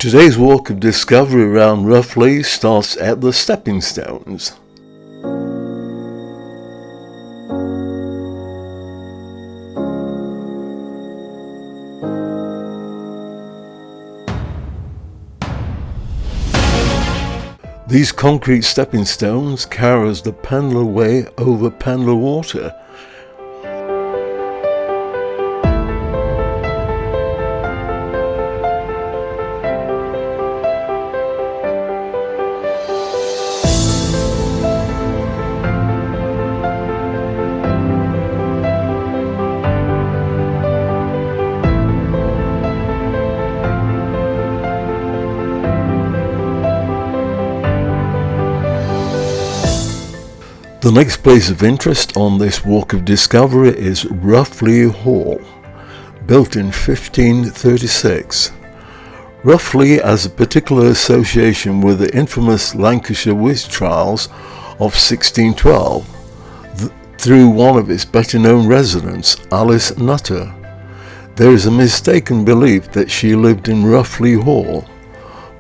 Today's walk of discovery around Roughlee starts at the stepping stones. These concrete stepping stones carry us the Pendle Way over Pendle Water. The next place of interest on this walk of discovery is Roughlee Hall, built in 1536. Roughlee has a particular association with the infamous Lancashire witch trials of 1612 through one of its better known residents, Alice Nutter. There is a mistaken belief that she lived in Roughlee Hall,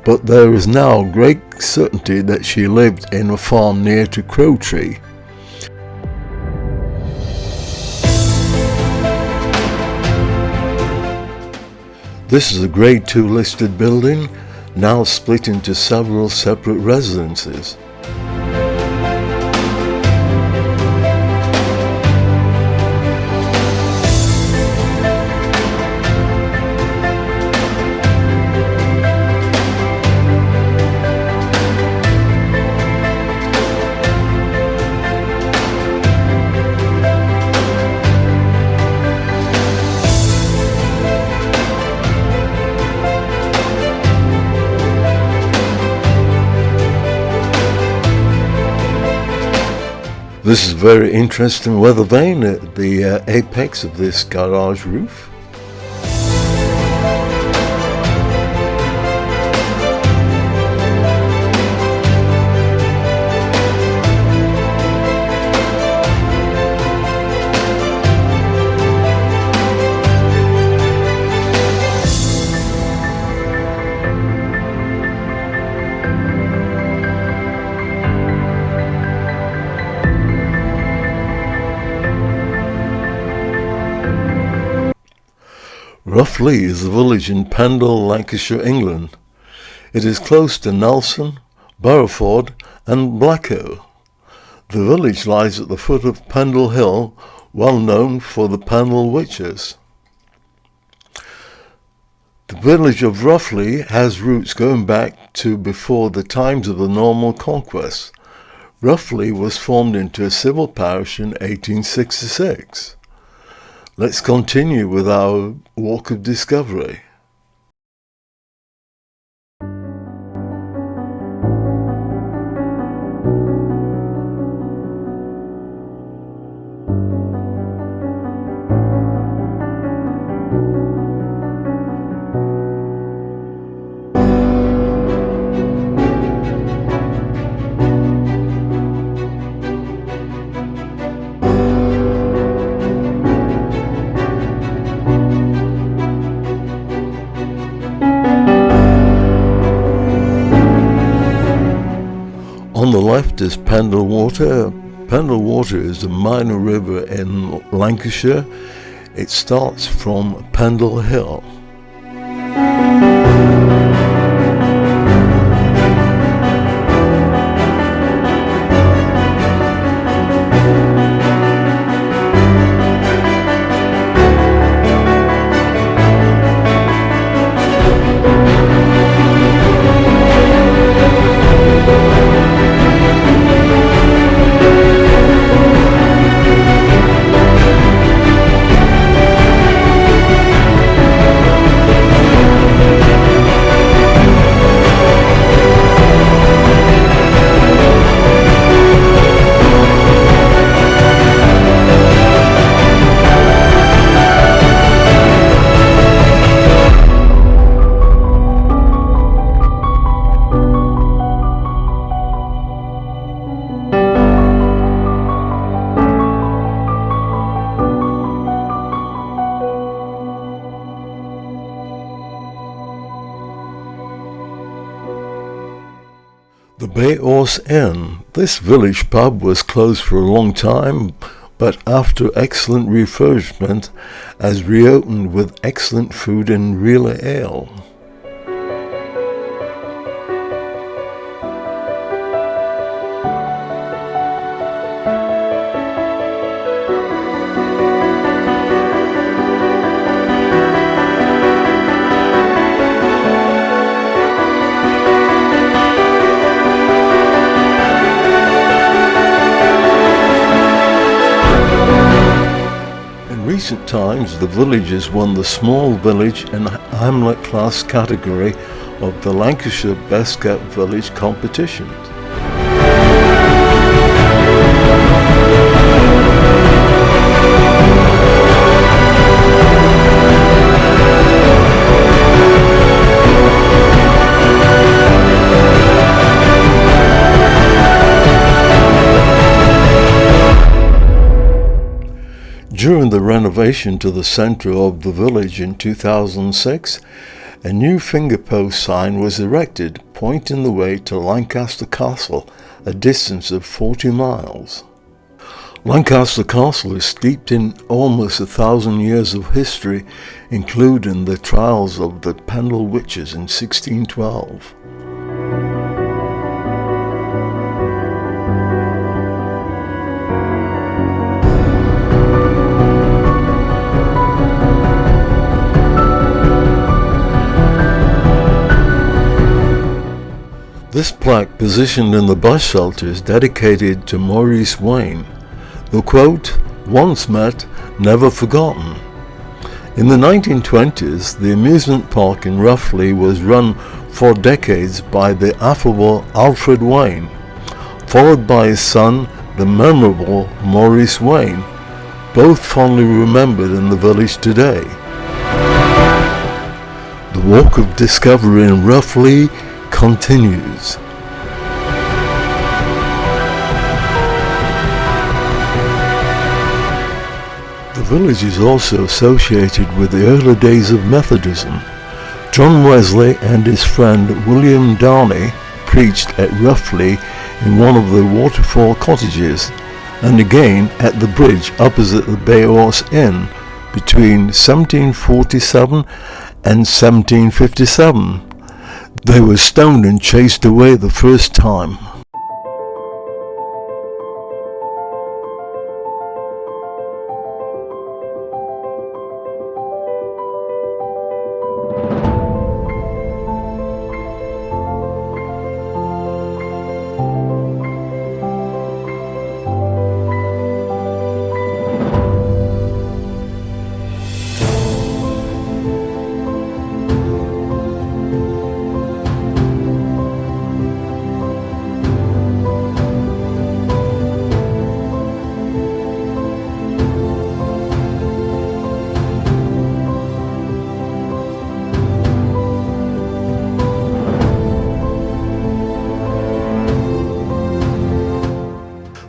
but there is now great certainty that she lived in a farm near to Crowtree. This is a Grade 2 listed building, now split into several separate residences. This is a very interesting weather vane at the apex of this garage roof. Roughlee is a village in Pendle, Lancashire, England. It is close to Nelson, Burrowford and Blacko. The village lies at the foot of Pendle Hill, well known for the Pendle Witches. The village of Roughlee has roots going back to before the times of the Norman Conquest. Roughlee was formed into a civil parish in 1866. Let's continue with our walk of discovery. On the left is Pendle Water. Pendle Water is a minor river in Lancashire. It starts from Pendle Hill. The Bay Horse Inn. This village pub was closed for a long time, but after excellent refurbishment has reopened with excellent food and real ale. In recent times, the village has won the Small Village and Hamlet class category of the Lancashire Best Kept Village competition. During the renovation to the centre of the village in 2006, a new finger post sign was erected pointing the way to Lancaster Castle, a distance of 40 miles. Lancaster Castle is steeped in almost 1,000 years of history, including the trials of the Pendle Witches in 1612. This plaque positioned in the bus shelter is dedicated to Maurice Wayne, the quote, "once met, never forgotten." In the 1920s, the amusement park in Roughlee was run for decades by the affable Alfred Wayne, followed by his son, the memorable Maurice Wayne, both fondly remembered in the village today. The walk of discovery in Roughlee continues. The village is also associated with the early days of Methodism. John Wesley and his friend William Darnay preached at Roughlee in one of the waterfall cottages, and again at the bridge opposite the Bay Horse Inn between 1747 and 1757. They were stoned and chased away the first time.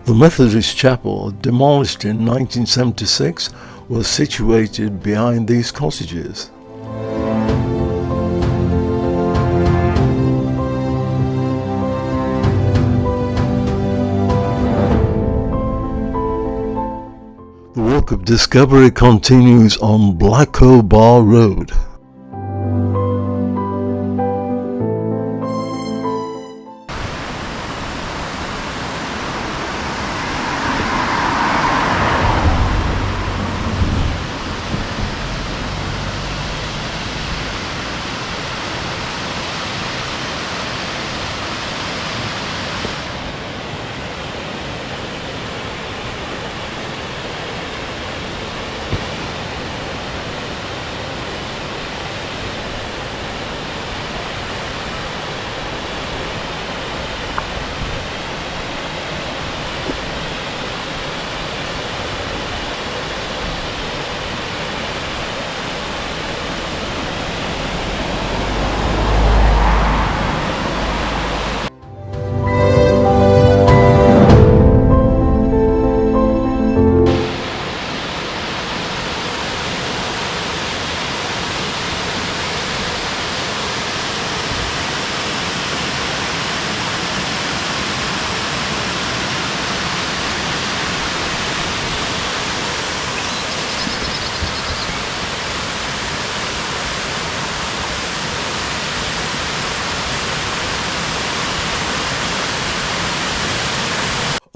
The Methodist chapel, demolished in 1976, was situated behind these cottages. The walk of discovery continues on Blacko Bar Road.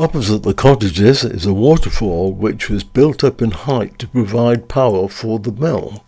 Opposite the cottages is a waterfall which was built up in height to provide power for the mill.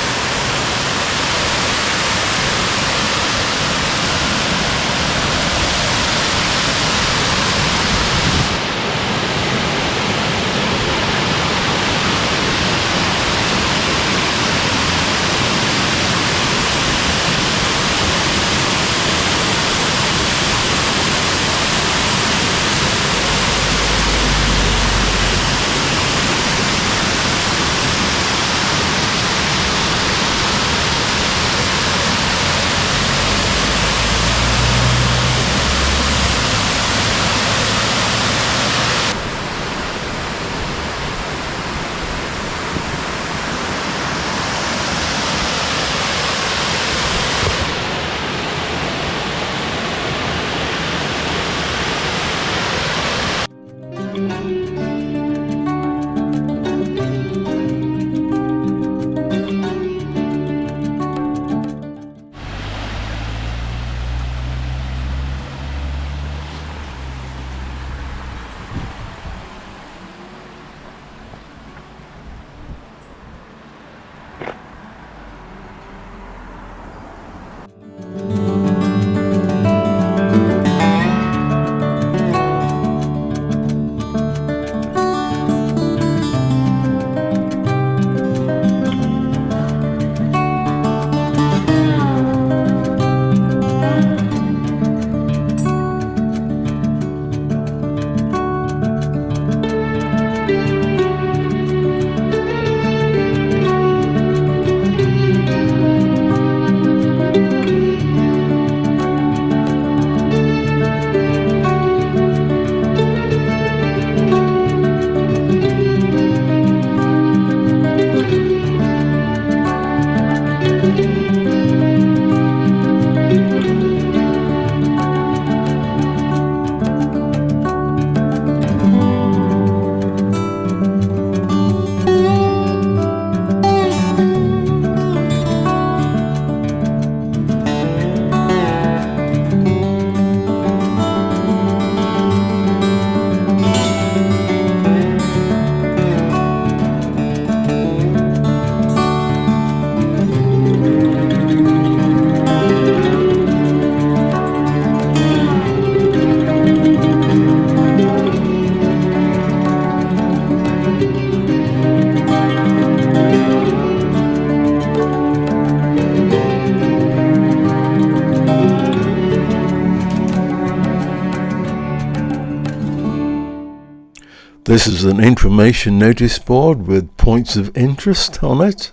This is an information notice board with points of interest on it.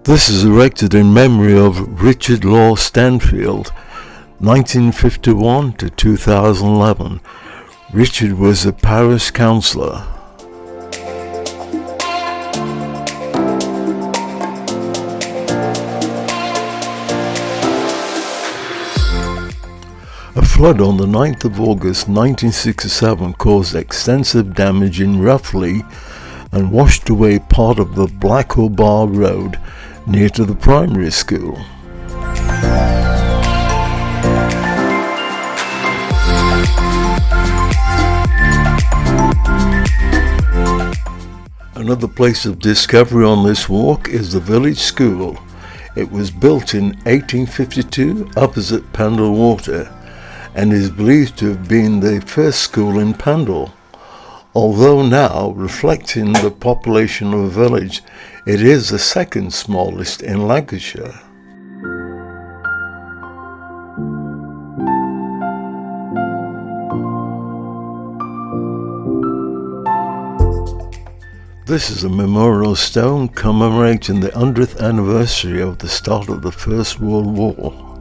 This is erected in memory of Richard Law Stanfield, 1951 to 2011. Richard was a parish councillor. A flood on the 9th of August 1967 caused extensive damage in Roughlee and washed away part of the Blackwell Bar Road near to the primary school. Another place of discovery on this walk is the village school. It was built in 1852 opposite Pendle Water and is believed to have been the first school in Pendle. Although now, reflecting the population of the village, it is the second smallest in Lancashire. This is a memorial stone commemorating the 100th anniversary of the start of the First World War.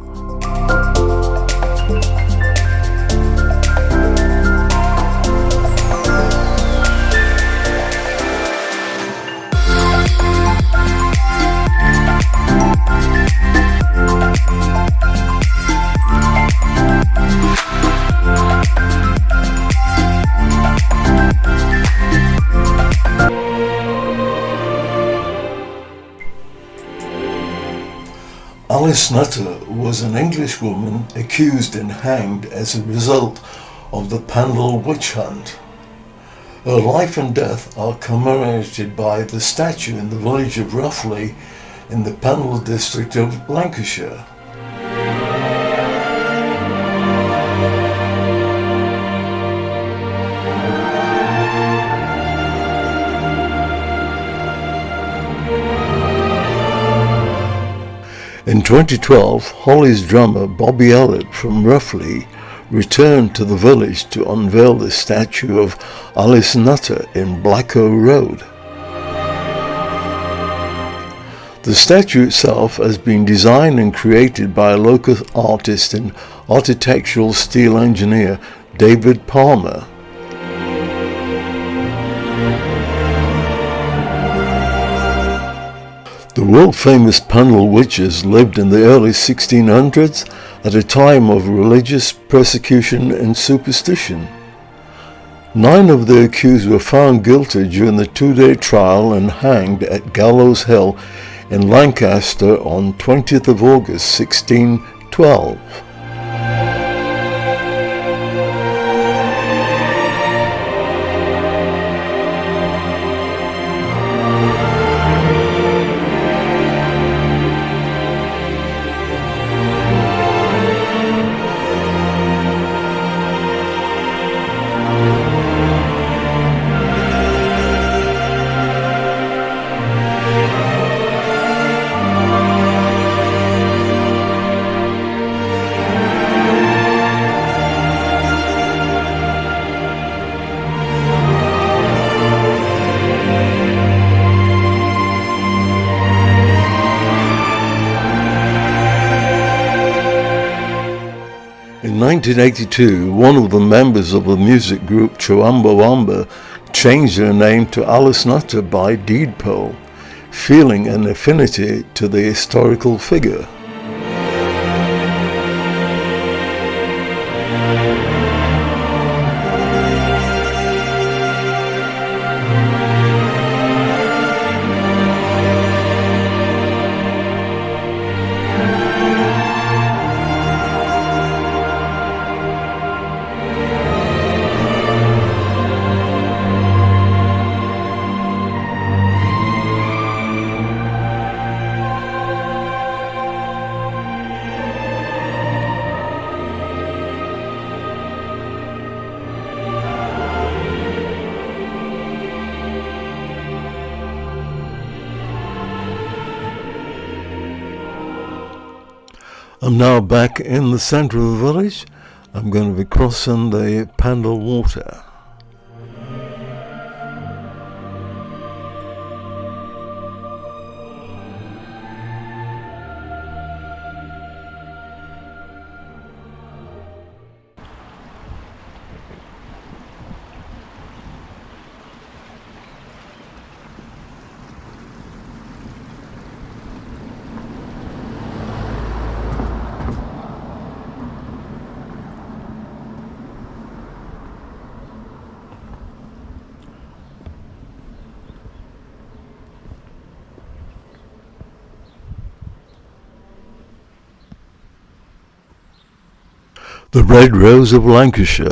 Alice Nutter was an Englishwoman accused and hanged as a result of the Pendle Witch Hunt. Her life and death are commemorated by the statue in the village of Roughlee in the Pendle district of Lancashire. In 2012, Holly's drummer Bobby Elliott from Roughlee returned to the village to unveil the statue of Alice Nutter in Blacko Road. The statue itself has been designed and created by a local artist and architectural steel engineer David Palmer. The world-famous Pendle Witches lived in the early 1600s at a time of religious persecution and superstition. 9 of the accused were found guilty during the 2-day trial and hanged at Gallows Hill in Lancaster on 20th of August 1612. In 1982, one of the members of the music group Chumbawamba changed her name to Alice Nutter by deed poll, feeling an affinity to the historical figure. I'm now back in the centre of the village. I'm going to be crossing the Pendle Water. The Red Rose of Lancashire.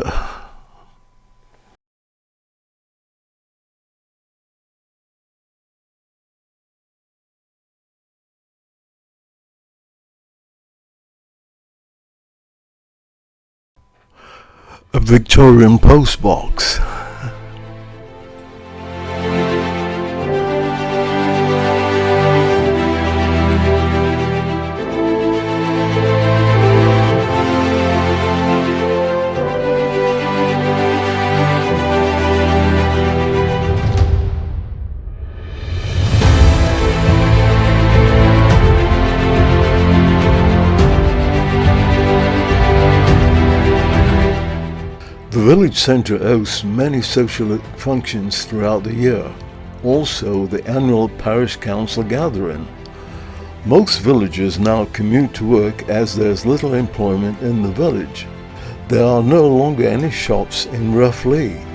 A Victorian postbox. The village centre hosts many social functions throughout the year, also the annual parish council gathering. Most villagers now commute to work as there's little employment in the village. There are no longer any shops in Roughlee.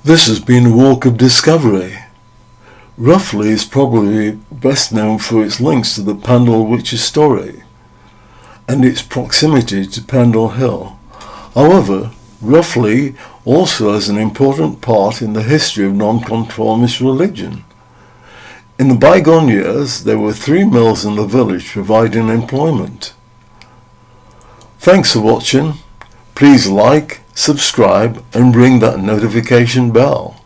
This has been a walk of discovery. Roughlee is probably best known for its links to the Pendle Witches story and its proximity to Pendle Hill. However, Roughlee also has an important part in the history of non-conformist religion. In the bygone years, there were 3 mills in the village providing employment. Thanks for watching. Please like, subscribe and ring that notification bell.